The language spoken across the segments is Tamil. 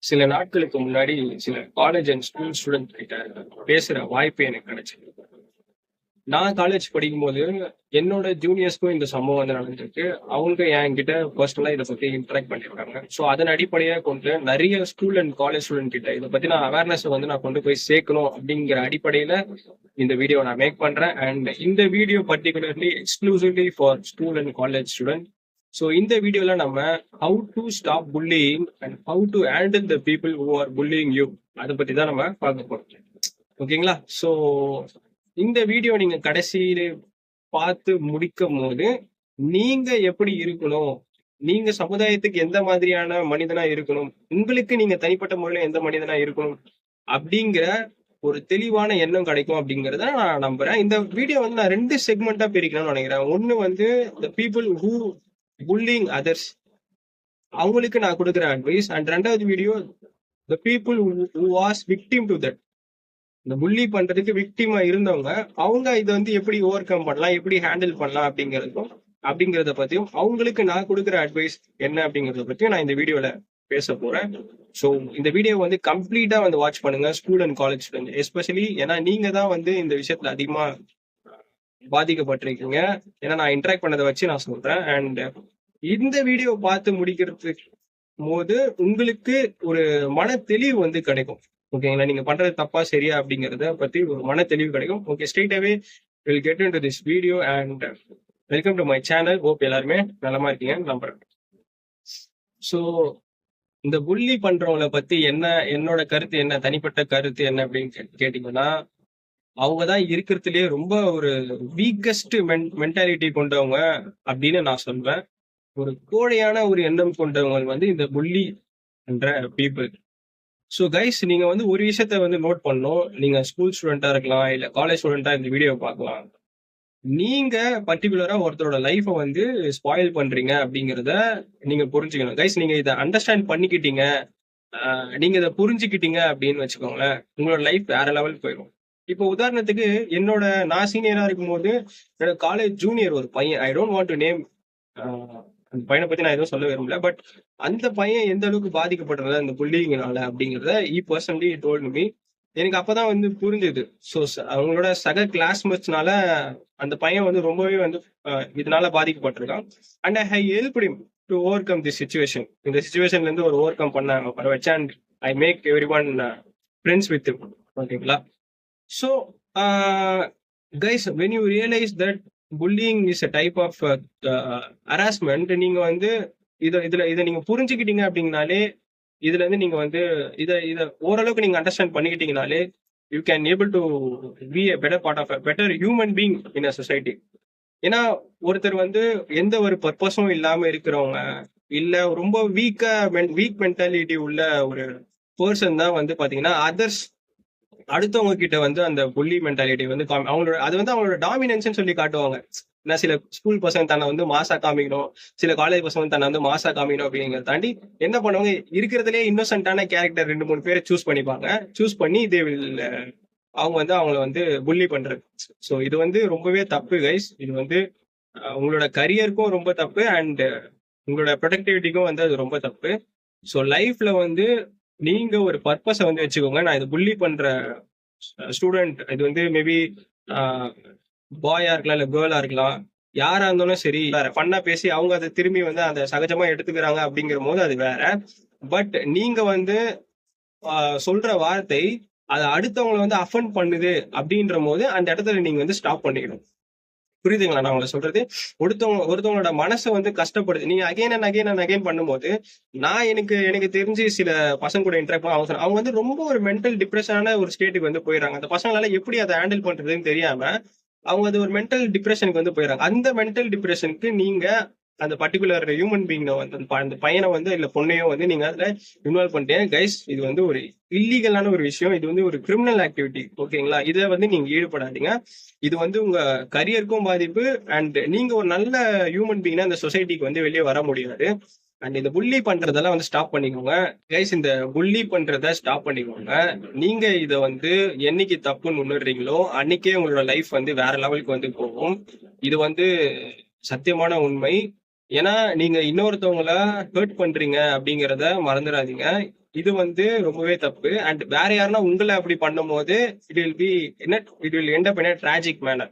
சில நாட்களுக்கு முன்னாடி சில காலேஜ் அண்ட் ஸ்கூல் ஸ்டூடெண்ட் கிட்ட பேசுற வாய்ப்பு எனக்கு கிடைச்சது. நான் காலேஜ் படிக்கும்போது என்னோட ஜூனியர்ஸ்க்கும் இந்த சம்பவம் வந்து நடந்திருக்கு. அவங்க என்கிட்ட பர்சனலா இதை பத்தி இன்டராக்ட் பண்ணியிருக்காங்க. ஸோ அதன் அடிப்படையா கொண்டு நிறைய ஸ்கூல் அண்ட் காலேஜ் ஸ்டூடெண்ட் கிட்ட இதை பத்தி நான் அவேர்னஸ் வந்து நான் கொண்டு போய் சேர்க்கணும் அப்படிங்கிற அடிப்படையில இந்த வீடியோ நான் மேக் பண்றேன். அண்ட் இந்த video particularly exclusively for school and college student. So இந்த வீடியோல நம்ம how to stop bullying and how to handle the people who are bullying you அதை பத்தி தான் நம்ம பார்க்க போறோம். ஓகேங்களா? ஸோ இந்த வீடியோ நீங்க கடைசியில பார்த்து முடிக்கும் போது நீங்க எப்படி இருக்கணும், நீங்க சமுதாயத்துக்கு எந்த மாதிரியான மனிதனா இருக்கணும், உங்களுக்கு நீங்க தனிப்பட்ட முறையில எந்த மனிதனா இருக்கணும் அப்படிங்கிற ஒரு தெளிவான எண்ணம் கிடைக்கும் அப்படிங்கறத நான் நம்புறேன். இந்த வீடியோ வந்து நான் 2 செக்மெண்டா பிரிக்கணும்னு நினைக்கிறேன். ஒண்ணு வந்து the people who bullying others, அவங்களுக்கு நான் கொடுக்குற அட்வைஸ். அண்ட் 2வது video the people who was victim to that, இந்த புள்ளி பண்றதுக்கு விக்டிமா இருந்தவங்க, அவங்க இதை வந்து எப்படி ஓவர் கம் பண்ணலாம், எப்படி ஹேண்டில் பண்ணலாம் அப்படிங்கறத பத்தியும் அவங்களுக்கு நான் கொடுக்குற அட்வைஸ் என்ன அப்படிங்கறத பத்தியும் நான் இந்த வீடியோல பேச போறேன். ஸோ இந்த வீடியோ வந்து கம்ப்ளீட்டா வந்து வாட்ச் பண்ணுங்க, school and college student especially. ஏன்னா நீங்க தான் வந்து இந்த விஷயத்துல அதிகமா பாதிக்கப்பட்டிருக்கீங்க. ஏன்னா நான் இன்டராக்ட் பண்ணதை வச்சு நான் சொல்றேன். அண்ட் இந்த வீடியோ பார்த்து முடிக்கிறதுக்கு போது உங்களுக்கு ஒரு மன தெளிவு வந்து கிடைக்கும். ஓகேங்களா? நீங்க பண்றது தப்பா சரியா அப்படிங்கறத பத்தி ஒரு மன தெளிவு கிடைக்கும். Okay, straight away will get into this video and welcome to my channel. Hope எல்லாருமே நலமா இருக்கீங்கன்னு நம்புறேன். ஸோ இந்த புள்ளி பண்றவங்கள பத்தி என்ன, என்னோட கருத்து என்ன, தனிப்பட்ட கருத்து என்ன அப்படின்னு கேட்டீங்கன்னா, அவங்கதான் இருக்கிறதுலயே ரொம்ப ஒரு வீக்கஸ்ட் மென்டாலிட்டி கொண்டவங்க அப்படின்னு நான் சொல்வேன். ஒரு கோழையான ஒரு எண்ணம் கொண்டவங்க வந்து இந்த புள்ளி என்ற பீப்புள். ஸோ கைஸ், நீங்க வந்து ஒரு விஷயத்த வந்து நோட் பண்ணணும். நீங்க ஸ்கூல் ஸ்டூடெண்டா இருக்கலாம், இல்ல காலேஜ் ஸ்டூடெண்டா இந்த வீடியோ பார்க்கலாம். நீங்க பர்டிகுலரா ஒருத்தரோட லைஃபை வந்து ஸ்பாயில் பண்றீங்க அப்படிங்கிறத நீங்க புரிஞ்சுக்கணும். கைஸ், நீங்க இதை அண்டர்ஸ்டாண்ட் பண்ணிக்கிட்டீங்க, நீங்க இதை புரிஞ்சுக்கிட்டீங்க அப்படின்னு வச்சுக்கோங்களேன், உங்களோட லைஃப் வேற லெவல் போயிடும். இப்போ உதாரணத்துக்கு நான் சீனியரா இருக்கும்போது என்னோட காலேஜ் ஜூனியர் ஒரு பையன், I don't want to name, அந்த பையனை பத்தி நான் எதுவும் சொல்ல விரும்பல. பட் அந்த பையன் எந்த அளவுக்கு பாதிக்கப்படுறது அந்த புள்ளிங்கனால அப்படிங்கறத பர்சனலி டோல்ட் மீ. எனக்கு அப்பதான் வந்து புரிஞ்சுது. ஸோ அவங்களோட சக கிளாஸ்மேட்ஸ்னால அந்த பையன் வந்து ரொம்பவே வந்து இதனால பாதிக்கப்பட்டிருக்கான். And I help him to overcome the situation. இந்த சுச்சுவேஷன்ல இருந்து ஒரு ஓவர் கம் பண்ண வச்சேன். And I make every one friends with him. ஓகேங்களா? So guys, when you realise that bullying is a type of harassment, நீங்க வந்து இதை நீங்க புரிஞ்சுக்கிட்டீங்க அப்படிங்கனாலே, இதுல இருந்து நீங்க வந்து இதை ஓரளவுக்கு நீங்க அண்டர்ஸ்டாண்ட் பண்ணிக்கிட்டீங்கனாலே, you can able to be a better part of a better human being in a society. ஏன்னா ஒருத்தர் வந்து எந்த ஒரு பர்பஸும் இல்லாம இருக்கிறவங்க, இல்ல ரொம்ப வீக் மென்டாலிட்டி உள்ள ஒரு பர்சன் தான் வந்து பாத்தீங்கன்னா அதர்ஸ், அடுத்தவங்க கிட்ட வந்து அந்த புள்ளி மென்டாலிட்டி வந்து அவங்களோட அது வந்து அவங்களோட டாமினன்ஸ் சொல்லி காட்டுவாங்க. ஏன்னா சில ஸ்கூல் பசங்க தன்னை வந்து மாசா காமிக்கணும், சில காலேஜ் பசங்க தன்னை வந்து மாசா காமிக்கணும் அப்படிங்கிறத தாண்டி என்ன பண்ணுவாங்க, இருக்கிறதுலே இன்னோசென்டான கேரக்டர் 2-3 பேரை சூஸ் பண்ணிப்பாங்க. சூஸ் பண்ணி அவங்க வந்து அவங்கள வந்து புள்ளி பண்றது. ஸோ இது வந்து ரொம்பவே தப்பு கைஸ். இது வந்து உங்களோட கரியருக்கும் ரொம்ப தப்பு, அண்ட் உங்களோட ப்ரொடக்டிவிட்டிக்கும் வந்து அது ரொம்ப தப்பு. ஸோ லைஃப்ல வந்து நீங்க ஒரு பர்பஸை வந்து வச்சுக்கோங்க. நான் இது புள்ளி பண்ற ஸ்டூடெண்ட், இது வந்து மேபி பாயா இருக்கலாம், இல்ல கேர்ளா இருக்கலாம், யாரா இருந்தாலும் சரி, வேற ஃபன்னா பேசி அவங்க அதை திரும்பி வந்து அதை சகஜமா எடுத்துக்கிறாங்க அப்படிங்கிற போது அது வேற. பட் நீங்க வந்து சொல்ற வார்த்தை அதை அடுத்தவங்களை வந்து அஃபண்ட் பண்ணுது அப்படின்ற போது அந்த இடத்துல நீங்க வந்து ஸ்டாப் பண்ணிக்கணும். புரியுதுங்களா நான் உங்களை சொல்றது? ஒருத்தவங்களோட மனசை வந்து கஷ்டப்படுது, நீங்க அகைன் அண்ட் அகைன் பண்ணும்போது, நான் எனக்கு தெரிஞ்சு சில பசங்க கூட இன்டராக்ட் பண்ண அவங்க வந்து ரொம்ப ஒரு மென்டல் டிப்ரெஷனான ஒரு ஸ்டேட்டுக்கு வந்து போயிடறாங்க. அந்த பசங்களால எப்படி அதை ஹேண்டில் பண்றதுன்னு தெரியாம அவங்க அது ஒரு மென்டல் டிப்ரெஷனுக்கு வந்து போயிடறாங்க. அந்த மென்டல் டிப்ரெஷனுக்கு நீங்க அந்த பர்டிகுலர் ஹியூமன் பீங் வந்து அந்த பையனை வந்து இல்ல பொண்ணையோ வந்து நீங்க அதுல இன்வால்வ் பண்ணிட்டேன் கைஸ். இது வந்து ஒரு இல்லீகலான ஒரு விஷயம், இது வந்து ஒரு கிரிமினல் ஆக்டிவிட்டி. ஓகேங்களா? இதை வந்து நீங்க ஈடுபடாதீங்க. இது வந்து உங்க கரியருக்கும் பாதிப்பு, அண்ட் நீங்க ஒரு நல்ல ஹியூமன் பீங்னா இந்த சொசைட்டிக்கு வந்து வெளியே வர முடியாது. அண்ட் இந்த புள்ளி பண்றதெல்லாம் வந்து ஸ்டாப் பண்ணிக்கோங்க கைஸ். இந்த புள்ளி பண்றத ஸ்டாப் பண்ணிக்கோங்க. நீங்க இதை வந்து என்னைக்கு தப்புன்னு உணர்றீங்களோ அன்னைக்கே உங்களோட லைஃப் வந்து வேற லெவலுக்கு வந்து போகும். இது வந்து சத்தியமான உண்மை. ஏன்னா நீங்க இன்னொருத்தவங்கள ஹர்ட் பண்றீங்க அப்படிங்கிறத மறந்துடாதீங்க. இது வந்து ரொம்பவே தப்பு. அண்ட் வேற யாருன்னா உங்களை அப்படி பண்ணும்போது இட் வில் பி என்ன it will end up in tragic manner.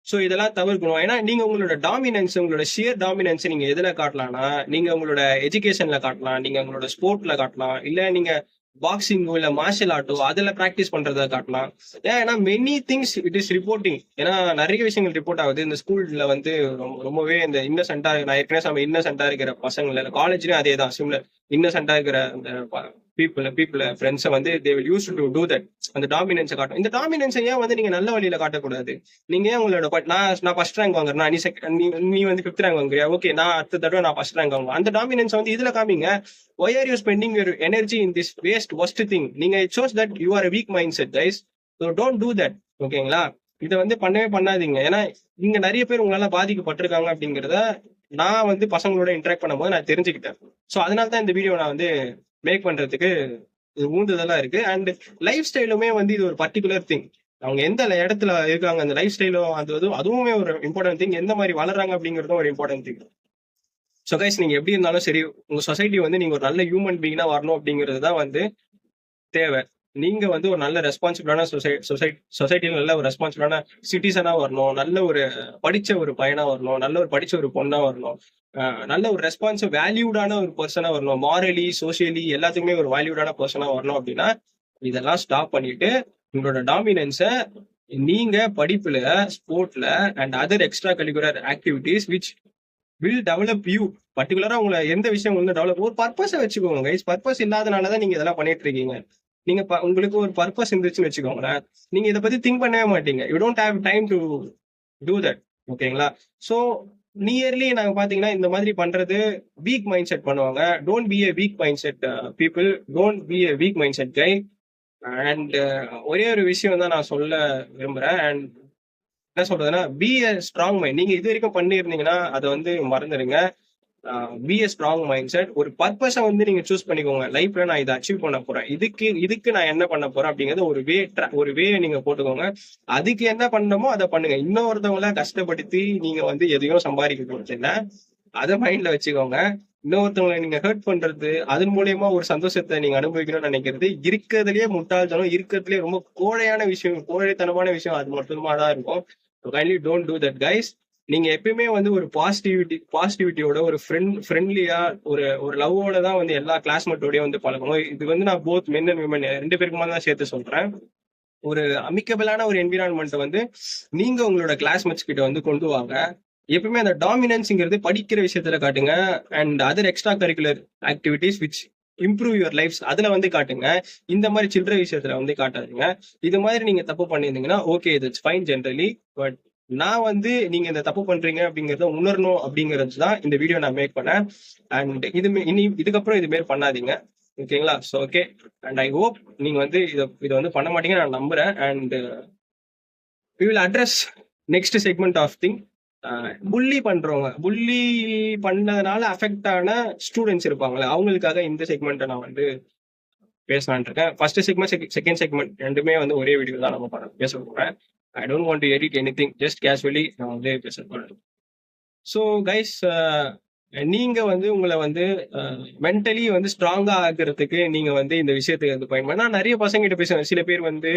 So இதெல்லாம் தவிர்க்கணும். ஏன்னா நீங்க உங்களோட டாமினன்ஸ், உங்களோட ஷியர் டாமினன்ஸ் நீங்க எதுல காட்டலாம்னா, நீங்க உங்களோட எஜுகேஷன்ல காட்டலாம், நீங்க உங்களோட ஸ்போர்ட்ல காட்டலாம், இல்ல நீங்க பாக்ஸிங்கோ இல்ல மார்ஷல் ஆர்ட்டோ அதுல பிராக்டிஸ் பண்றத காட்டலாம். ஏன்னா many things it is reporting. ஏன்னா நிறைய விஷயங்கள் ரிப்போர்ட் ஆகுது இந்த ஸ்கூல்ல வந்து. ரொம்பவே இந்த இன்னசென்டா, நான் ஏற்கனவே சொன்ன இன்னசென்டா இருக்கிற பசங்க காலேஜ்லயும் அதே தான் சிம்லர். இன்னசென்டா இருக்கிற அந்த பீப்புள் ஃப்ரெண்ட்ஸை வந்து they will use to do that. அந்த டாமினன்ஸை காட்டும். இந்த டாமினன்ஸை ஏன் வந்து நீங்க நல்ல வழியில காட்டக்கூடாது? நீங்க ஏன் உங்களோட நான் ஃபர்ஸ்ட் ரேங்க் வாங்குறேன், நீ வந்து 5th ரேங்க் வாங்குறியா, ஓகே நான் அடுத்த தடவை நான் ஃபர்ஸ்ட் ரேங்க் வாங்குவேன். அந்த டாமினன்ஸ் வந்து இதுல காமிங்க. Why are you spending your energy in this worst thing? நீங்க it shows that you are a weak mindset guys. So don't do that. ஓகேங்களா? இதை வந்து பண்ணவே பண்ணாதீங்க. ஏன்னா இங்க நிறைய பேர் உங்களால பாதிக்கப்பட்டிருக்காங்க அப்படிங்கிறத நான் வந்து பசங்களோட இன்டராக்ட் பண்ணும்போது நான் தெரிஞ்சுக்கிட்டேன். ஸோ அதனால தான் இந்த வீடியோ நான் வந்து மேக் பண்றதுக்கு ஊந்துதலா இருக்கு. அண்ட் லைஃப் ஸ்டைலுமே வந்து இது ஒரு பர்டிகுலர் திங். அவங்க எந்த இடத்துல இருக்காங்க, அந்த லைஃப் ஸ்டைலும் அதுவுமே ஒரு இம்பார்ட்டன்ட் திங். எந்த மாதிரி வளர்றாங்க அப்படிங்கிறதும் ஒரு இம்பார்ட்டன்ட் திங். ஸோ கைஸ், நீங்க எப்படி இருந்தாலும் சரி, உங்க சொசைட்டி வந்து நீங்க ஒரு நல்ல ஹியூமன் பீயிங்கா வரணும் அப்படிங்கிறது தான் வந்து தேவை. நீங்க வந்து ஒரு நல்ல ரெஸ்பான்சிபிளான சொசைட்டில நல்ல ஒரு ரெஸ்பான்சிபிளான சிட்டிசனா வரணும், நல்ல ஒரு படிச்ச ஒரு பையனா வரணும், நல்ல ஒரு படிச்ச ஒரு பொண்ணா வரணும், நல்ல ஒரு ரெஸ்பான்சிவ் வேல்யூடான ஒரு பர்சனா வரணும், மாரலி சோசியலி எல்லாத்துக்குமே ஒரு வேல்யூடான பர்சனா வரணும். அப்படின்னா இதெல்லாம் ஸ்டாப் பண்ணிட்டு உங்களோட டாமினன்ஸை நீங்க படிப்புல, ஸ்போர்ட்ல and other extra curricular activities which will develop you. பர்டிகுலரா உங்களை எந்த விஷயம் வந்து டெவலப், ஒரு பர்பஸை வச்சுக்கோங்க கைஸ். பர்பஸ் இல்லாதனாலதான் நீங்க இதெல்லாம் பண்ணிட்டு இருக்கீங்க. நீங்க உங்களுக்கு ஒரு பர்பஸ் இருந்துச்சுன்னு வச்சுக்கோங்களேன், நீங்க இதை பத்தி திங்க் பண்ணவே மாட்டீங்க. You don't have time to do that. ஓகேங்களா? ஸோ நியர்லி நாங்க பாத்தீங்கன்னா இந்த மாதிரி பண்றது வீக் மைண்ட் செட் பண்ணுவாங்க. Don't be a week mind set people, don't be a week mind set guy. And ஒரே ஒரு விஷயம் தான் நான் சொல்ல விரும்புறேன். அண்ட் என்ன சொல்றதுன்னா, பி a ஸ்ட்ராங் மைண்ட். நீங்க இது வரைக்கும் பண்ணிருந்தீங்கன்னா அதை வந்து மறந்துடுங்க. Be a strong mind set. ஒரு பர்பஸை வந்து நீங்க சூஸ் பண்ணிக்கோங்க. லைஃப்ல நான் இதை அச்சீவ் பண்ண போறேன், இதுக்கு நான் என்ன பண்ண போறேன் அப்படிங்கிறது ஒரு வே நீங்க போட்டுக்கோங்க. அதுக்கு என்ன பண்ணணுமோ அதை பண்ணுங்க. இன்னொருத்தவங்கள கஷ்டப்படுத்தி நீங்க வந்து எதையும் சம்பாதிக்க போறது இல்லை, அதை மைண்ட்ல வச்சுக்கோங்க. இன்னொருத்தவங்களை நீங்க ஹர்ட் பண்றது, அதன் மூலியமா ஒரு சந்தோஷத்தை நீங்க அனுபவிக்கணும்னு நினைக்கிறது இருக்கிறதுலயே முட்டாள்தனம், இருக்கிறதுலயே ரொம்ப கோழைத்தனமான விஷயம் அது மட்டுமா தான் இருக்கும். Kindly don't do that guys. நீங்க எப்பயுமே வந்து ஒரு பாசிட்டிவிட்டியோட, ஒரு ஃப்ரெண்ட்லியா, ஒரு லவ்வோட தான் வந்து எல்லா கிளாஸ்மேட்டோடய வந்து பழகணும். இது வந்து நான் போத் மென் அண்ட் விமன் 2 பேருக்குமா தான் சேர்த்து சொல்றேன். ஒரு அமிக்கபிளான ஒரு என்விரான்மெண்ட் வந்து நீங்க உங்களோட கிளாஸ்மேட்ஸ் கிட்ட வந்து கொண்டு வாங்க. எப்பவுமே அந்த டாமினன்ஸ்ங்கிறது படிக்கிற விஷயத்துல காட்டுங்க. And other extra curricular activities which improve your lifes அதுல வந்து காட்டுங்க. இந்த மாதிரி சில்லற விஷயத்துல வந்து காட்டாதீங்க. இது மாதிரி நீங்க தப்பு பண்ணியிருந்தீங்கன்னா okay, it's fine generally. But நான் வந்து நீங்க இந்த தப்பு பண்றீங்க அப்படிங்கறத உணரணும் அப்படிங்கிறது தான் இந்த வீடியோ நான் மேக் பண்ணேன். அண்ட் இதுக்கப்புறம் இது மாரி பண்ணாதீங்க. ஓகேங்களா? So okay, and I hope நீங்க வந்து இதை வந்து பண்ண மாட்டீங்க நான் நம்புறேன். And we will address next segment of thing. Bully பண்ணதுனால அஃபெக்ட் ஆன ஸ்டூடெண்ட்ஸ் இருப்பாங்களே, அவங்களுக்காக இந்த செக்மெண்ட்டை நான் வந்து பேசலான் இருக்கேன். ஃபர்ஸ்ட் செக்மெண்ட், செகண்ட் செக்மெண்ட் ரெண்டுமே வந்து ஒரே வீடியோ தான் நம்ம பேச போறேன். I don't want to edit anything, just casually நான் வந்து பேச போறேன். ஸோ கைஸ், நீங்க வந்து உங்களை வந்து மென்டலி வந்து ஸ்ட்ராங்கா ஆக்குறதுக்கு நீங்க வந்து இந்த விஷயத்துக்கு வந்து பயன்படுத்த. நான் நிறைய பசங்க கிட்ட பேசுவேன். சில பேர் வந்து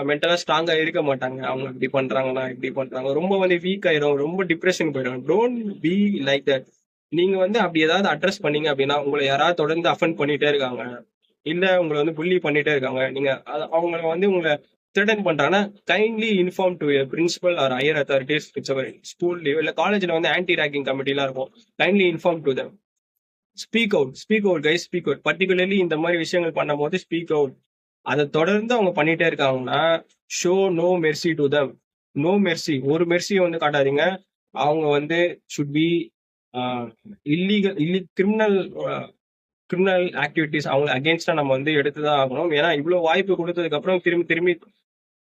மென்டலா ஸ்ட்ராங்கா இருக்க மாட்டாங்க. அவங்க இப்படி பண்றாங்கன்னா இப்படி பண்றாங்க, ரொம்ப வந்து வீக் ஆயிரும், ரொம்ப டிப்ரெஷன் போயிடும். Don't be like that. நீங்க வந்து அப்படி ஏதாவது அட்ரஸ் பண்ணீங்க அப்படின்னா, உங்களை யாராவது தொடர்ந்து அஃபெண்ட் பண்ணிட்டே இருக்காங்க, இல்ல உங்களை வந்து புள்ளி பண்ணிட்டே இருக்காங்க, நீங்க அவங்களை வந்து உங்களை த்ரெட்டன் பண்றாங்கன்னா kindly inform to principal or higher authorities. It's our ஸ்கூல்லையோ இல்லை காலேஜ்ல வந்து ஆன்டி ரேக்கிங் கமிட்டிலாம் இருக்கும். Kindly inform to them. Speak out guys, speak out. Particularly இந்த மாதிரி விஷயங்கள் பண்ணும் போது ஸ்பீக் அவுட். அதை தொடர்ந்து அவங்க பண்ணிட்டே இருக்காங்கன்னா show no mercy to them. No mercy, ஒரு மெர்சியை வந்து காட்டாதீங்க. அவங்க வந்து ஷுட் பி கிரிமினல் ஆக்டிவிட்டிஸ் அவங்க அகேன்ஸ்டா நம்ம வந்து எடுத்துதான் ஆகணும். ஏன்னா இவ்வளவு வாய்ப்பு கொடுத்ததுக்கு அப்புறம் திரும்பி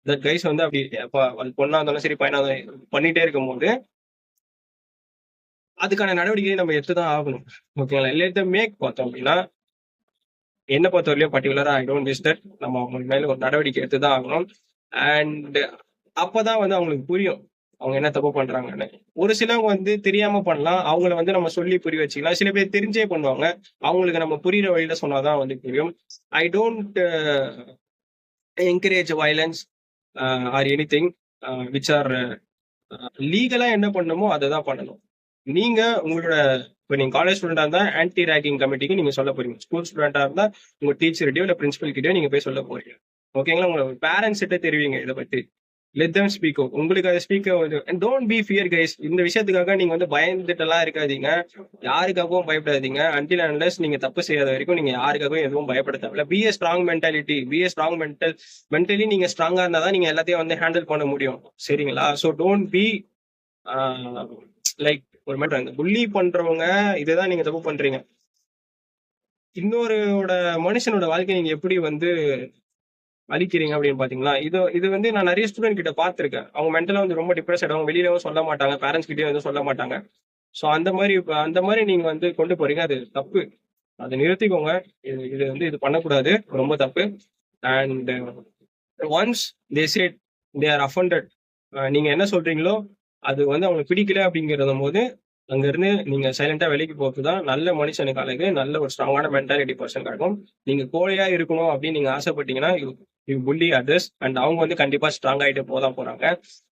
தட் கைஸ் வந்து அப்படி பொண்ணா இருந்தாலும் சரி பையனா பண்ணிட்டே இருக்கும் போது அதுக்கான நடவடிக்கையை நம்ம எடுத்துதான் ஆகணும். ஓகேங்களா? இல்லை மேக் பார்த்தோம் அப்படின்னா என்ன பொறுத்தவரையிலும் பர்டிகுலரா ஐ டோன்ட் மிஸ் தட். நம்ம அவங்க மேல ஒரு நடவடிக்கை எடுத்துதான் ஆகணும். அண்ட் அப்பதான் வந்து அவங்களுக்கு புரியும் அவங்க என்ன தப்பு பண்றாங்கன்னு. ஒரு சிலவங்க வந்து தெரியாம பண்ணலாம். அவங்கள வந்து நம்ம சொல்லி புரிய வச்சுக்கலாம். சில பேர் தெரிஞ்சே பண்ணுவாங்க. அவங்களுக்கு நம்ம புரியிற வழியில சொன்னாதான் வந்து புரியும். I don't encourage violence or anything which are லீகலா என்ன பண்ணணுமோ அதை தான் பண்ணணும். நீங்க உங்களோட இப்போ நீங்க காலேஜ் ஸ்டூடெண்டா இருந்தா ஆன்டி ரேகிங் கமிட்டிக்கு நீங்க சொல்ல போறீங்க. ஸ்கூல் ஸ்டூடெண்டா இருந்தா உங்க டீச்சர்கிட்டயோ இல்ல பிரின்சிபல் கிட்டயோ நீங்க போய் சொல்ல போறீங்க. ஓகேங்களா? உங்க பேரண்ட்ஸ் கிட்ட தெரிவிங்க இதை பத்தி. Let them speak out. உங்களுக்கு அதை speak and don't be fear guys. இந்த விஷயத்துக்காக நீங்க வந்து பயந்துட்டுலாம் இருக்காதீங்க. யாருக்காகவும் பயப்படாதீங்க. அன்டில் அன்லெஸ் நீங்க தப்பு செய்யாத வரைக்கும் நீங்க யாருக்காகவும் எதுவும் பயப்பட தேவையில்ல. Be a strong mentality. Be a strong mentally நீங்க ஸ்ட்ராங்கா இருந்தா தான் நீங்க எல்லாத்தையும் வந்து ஹேண்டில் பண்ண முடியும். சரிங்களா? ஸோ டோன்ட் பி லைக் ஒரு மாதிரி புள்ளி பண்றவங்க இதுதான் நீங்க தப்பு பண்றீங்க. இன்னொருட மனுஷனோட வாழ்க்கை நீங்க எப்படி வந்து அழிக்கிறீங்க அப்படின்னு பாத்தீங்களா? இது வந்து நான் நிறைய ஸ்டூடெண்ட் கிட்ட பாத்திருக்கேன். அவங்க மென்டலா வந்து ரொம்ப டிப்ரெஸ்ட் அவங்க வெளியிலவும் சொல்ல மாட்டாங்க, பேரண்ட்ஸ் கிட்டயும் வந்து சொல்ல மாட்டாங்க. ஸோ அந்த மாதிரி நீங்க வந்து கொண்டு போறீங்க, அது தப்பு. அதை நிறுத்திக்கோங்க. இது வந்து இது பண்ணக்கூடாது, ரொம்ப தப்பு. And once they said they are offended, நீங்க என்ன சொல்றீங்களோ அது வந்து அவங்களுக்கு பிடிக்கல அப்படிங்கிறத போது அங்க இருந்து நீங்க சைலண்டா வெளிக்கு போறதுதான் நல்ல மனுஷனுக்கு அழகு. நல்ல ஒரு ஸ்ட்ராங்கான மென்டாலிட்டி பர்சன் இருக்கும். நீங்க கோழையா இருக்கணும் அப்படின்னு நீங்க ஆசைப்பட்டீங்கன்னா யூ புல்லி அதர்ஸ் அண்ட் அவங்க வந்து கண்டிப்பா ஸ்ட்ராங் ஆகிட்டு போதான் போறாங்க.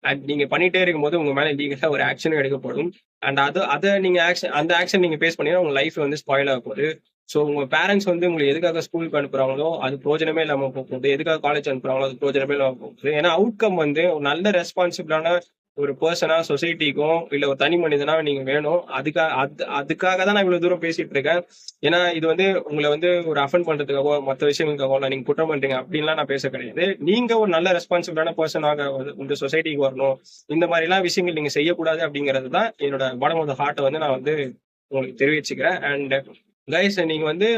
அண்ட் நீங்க பண்ணிட்டே இருக்கும்போது உங்க மேல லீகலா ஒரு ஆக்ஷன் எடுக்கப்படும். அண்ட் அதை நீங்க அந்த ஆக்ஷன் நீங்க பேஸ் பண்ணீங்கன்னா உங்க லைஃப் வந்து ஸ்பாயில் ஆக போகுது. ஸோ உங்க பேரண்ட்ஸ் வந்து உங்களுக்கு எதுக்காக ஸ்கூலுக்கு அனுப்புறாங்களோ அது பிரோஜனமே இல்லாம போகுது. எதுக்காக காலேஜ் அனுப்புறாங்களோ அது பிரோஜனமே இல்லாம போகுது. ஏன்னா அவுட்கம் வந்து ஒரு நல்ல ரெஸ்பான்சிபிளான ஒரு பர்சனா சொசைட்டிக்கும் இல்ல ஒரு தனி மனிதனா நீங்க வேணும். அதுக்காக தான் நான் இவ்வளவு தூரம் பேசிட்டு இருக்கேன். ஏன்னா இது வந்து உங்களை வந்து ஒரு அஃபெண்ட் பண்றதுக்காகவோ மற்ற விஷயங்களுக்காகவோ நீங்க குற்றம் பண்றீங்க அப்படின்லாம் நான் பேச கிடையாது. நீங்க ஒரு நல்ல ரெஸ்பான்சிபிளான பர்சனாக இந்த சொசைட்டிக்கு வரணும். இந்த மாதிரி எல்லாம் விஷயங்கள் நீங்க செய்யக்கூடாது அப்படிங்கிறது தான் என்னோட பாடம் ஆஃப் த ஹார்ட்டை வந்து நான் வந்து உங்களுக்கு தெரிவிச்சுக்கிறேன். அண்ட் கைஸ், நீங்க வந்து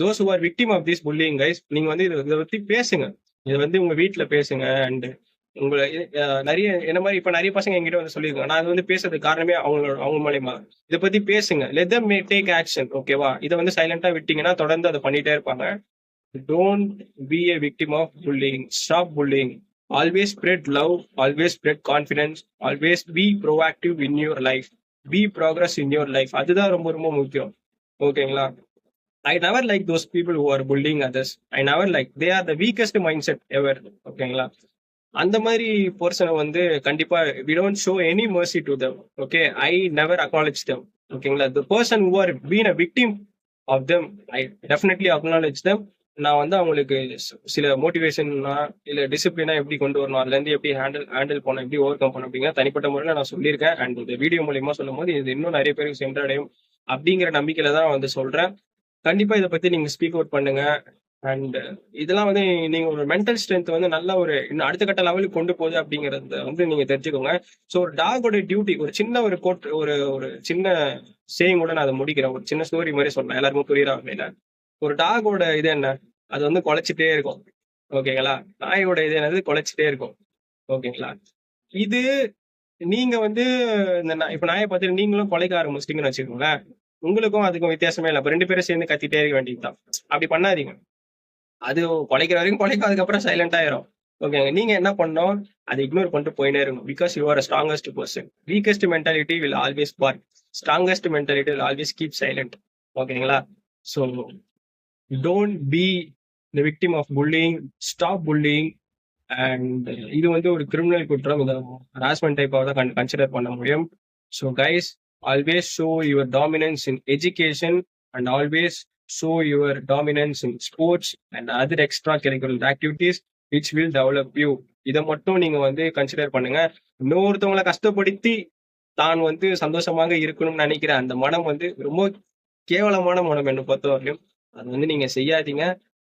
those who are victim of this bullying guys, நீங்க வந்து இதை பத்தி பேசுங்க. இதை வந்து உங்க வீட்டுல பேசுங்க. அண்ட் உங்களை நிறைய என்ன மாதிரி இப்ப நிறைய பசங்க என்கிட்ட வந்து சொல்லியிருக்காங்க. நான் அது வந்து பேசுறதுக்கு காரணமே அவங்க மூலியமா. இதை பத்தி பேசுங்க. Let them take action. ஓகேவா? இதை வந்து சைலண்டா விட்டீங்கன்னா தொடர்ந்து அதை பண்ணிட்டே இருப்பாங்க. Don't be a victim of bullying. Stop bullying. Always spread love. Always spread confidence. Always be proactive in your life. Be progress in your life. அதுதான் ரொம்ப ரொம்ப முக்கியம். ஓகேங்களா? I never like those people who are bullying others. I never like. They are the weakest mindset ever. ஓகேங்களா? அந்த மாதிரி பர்சனை வந்து கண்டிப்பா we don't show any mercy to them. Okay, I never acknowledge them. ஓகேங்களா? The person who are been a victim of them, I definitely acknowledge them. நான் வந்து அவங்களுக்கு சில மோட்டிவேஷன்னா இல்ல டிசிப்ளினா எப்படி கொண்டு வரணும், அதுல இருந்து எப்படி ஹேண்டில் பண்ணணும், எப்படி ஓவர் கம் பண்ணணும் அப்படிங்கிற தனிப்பட்ட முறையில நான் சொல்லியிருக்கேன். அண்ட் இந்த வீடியோ மூலியமா சொல்லும் போது இது இன்னும் நிறைய பேருக்கு சென்றடையும் அப்படிங்கிற நம்பிக்கையில தான் வந்து சொல்றேன். கண்டிப்பா இதை பத்தி நீங்க ஸ்பீக் அவுட் பண்ணுங்க. அண்ட் இதெல்லாம் வந்து நீங்க ஒரு மென்டல் ஸ்ட்ரென்த் வந்து நல்ல ஒரு இன்னும் அடுத்த கட்ட லெவலுக்கு கொண்டு போகுது அப்படிங்கறத வந்து நீங்க தெரிஞ்சுக்கோங்க. ஸோ ஒரு டாகோட டியூட்டி, ஒரு சின்ன ஒரு ஒரு சின்ன சேயிங் கூட நான் அதை முடிக்கிறேன். ஒரு சின்ன ஸ்டோரி மாதிரி சொல்றேன், எல்லாருக்கும் புரியுற வகையில. ஒரு டாகோட இது என்ன, அது வந்து குலைச்சிட்டே இருக்கும். ஓகேங்களா? நாயோட இது என்னது, குலைச்சிட்டே இருக்கும். ஓகேங்களா? இது நீங்க வந்து இப்ப நாயை பார்த்துட்டு நீங்களும் குலைக்க ஆரம்பிச்சிட்டீங்கன்னு வச்சுக்கோங்களேன், உங்களுக்கும் அதுக்கும் வித்தியாசமே இல்லை. அப்ப 2 பேரும் சேர்ந்து கத்திட்டே இருக்க வேண்டியதுதான். அப்படி பண்ணாதீங்க. அது குலைக்கிற வரைக்கும் குலைக்கும், அதுக்கப்புறம் சைலண்ட் ஆயிரும். ஓகேங்க? நீங்க என்ன பண்ணணும், அதை இக்னோர் பண்ணிட்டு போயிட்டே இருக்கும். Because you are strongest person. Weakest mentality will always bark. Strongest mentality will always keep silent. ஓகேங்களா? So don't be the victim of bullying. Stop bullying. And இது வந்து ஒரு கிரிமினல் குற்றம். இதை ஹராஸ்மெண்ட் டைப்பாக தான் கன்சிடர் பண்ண முடியும். So guys, always show your dominance in education and always show your dominance in sports and other extracurricular activities which will develop you. இதை மட்டும் நீங்க வந்து கன்சிடர் பண்ணுங்க. இன்னொருத்தவங்களை கஷ்டப்படுத்தி தான் வந்து சந்தோஷமாக இருக்கணும்னு நினைக்கிற அந்த மனம் வந்து ரொம்ப கேவலமான மனம் என்ன பொறுத்தவரையும். அது வந்து நீங்க செய்யாதீங்க.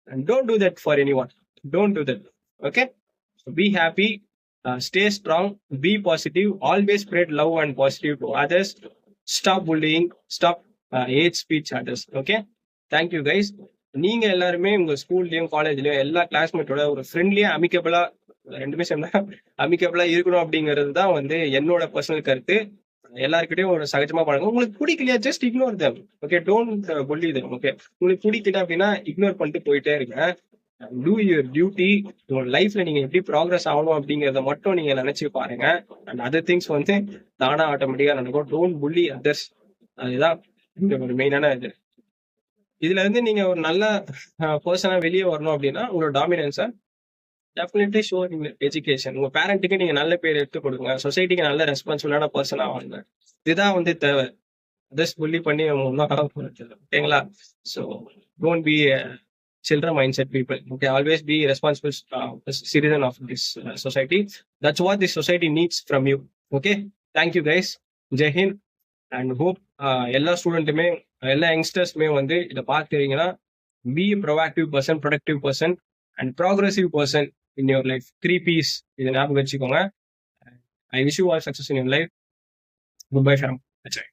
and don't do that for anyone. Don't do that. Okay, so be happy. Stay strong, be positive, always spread love and positive to others. Stop bullying, stop hate speech others. Okay, thank you guys. நீங்க எல்லாருமே உங்க ஸ்கூல்லயும் காலேஜ்லயும் எல்லா கிளாஸ்மேட்டோட ஒரு ஃப்ரெண்ட்லியா அமிக்கபிளா, ரெண்டுமே சேர்ந்தா அமிக்கபிளா இருக்கணும் அப்படிங்கிறது தான் வந்து என்னோட பர்சனல் கருத்து. எல்லாருக்கிட்டையும் ஒரு சகஜமா பழங்க. உங்களுக்கு பிடிக்கலையா, just ignore them. Okay, don't bully them. Okay, உங்களுக்கு பிடிக்கல அப்படின்னா இக்னோர் பண்ணிட்டு போயிட்டே இருங்க. Do your duty. உங்க லைஃப்ல நீங்க எப்படி ப்ராக்ரஸ் ஆகணும் அப்படிங்கறத மட்டும் நீங்க நினைச்சு பாருங்க. அண்ட் அதர் திங்ஸ் வந்து தானா ஆட்டோமேட்டிக்கா நடக்கும். Don't bully others. அதுதான் இந்த ஒரு மெயினான இது. இதுல இருந்து நீங்க ஒரு நல்ல பர்சனா வெளியே வரணும் அப்படின்னா உங்களோட டாமினன்ஸை டெஃபினெட்லி ஷோ இன் எஜுகேஷன். உங்க பேரண்ட்டுக்கு நீங்க நல்ல பேர் எடுத்து கொடுங்க. சொசைட்டிக்கு நல்ல ரெஸ்பான்சிபிளான பர்சனா வாங்க. இதுதான் வந்து தேவை. அதர்ஸ் புல்லி பண்ணி ஓகேங்களா? So don't B children mindset people. Okay, always be responsible citizen of this society. That's what this society needs from you. Okay, thank you guys. Jai Hind. And hope எல்லா ஸ்டூடெண்ட்டுமே எல்லா யங்ஸ்டர்ஸ்மே வந்து இதை பார்த்துறீங்கன்னா be proactive person, productive person and progressive person in your life. 3 P's இதை ஞாபகம் வச்சுக்கோங்க. I wish you all success in your life. Good bye from Ajay.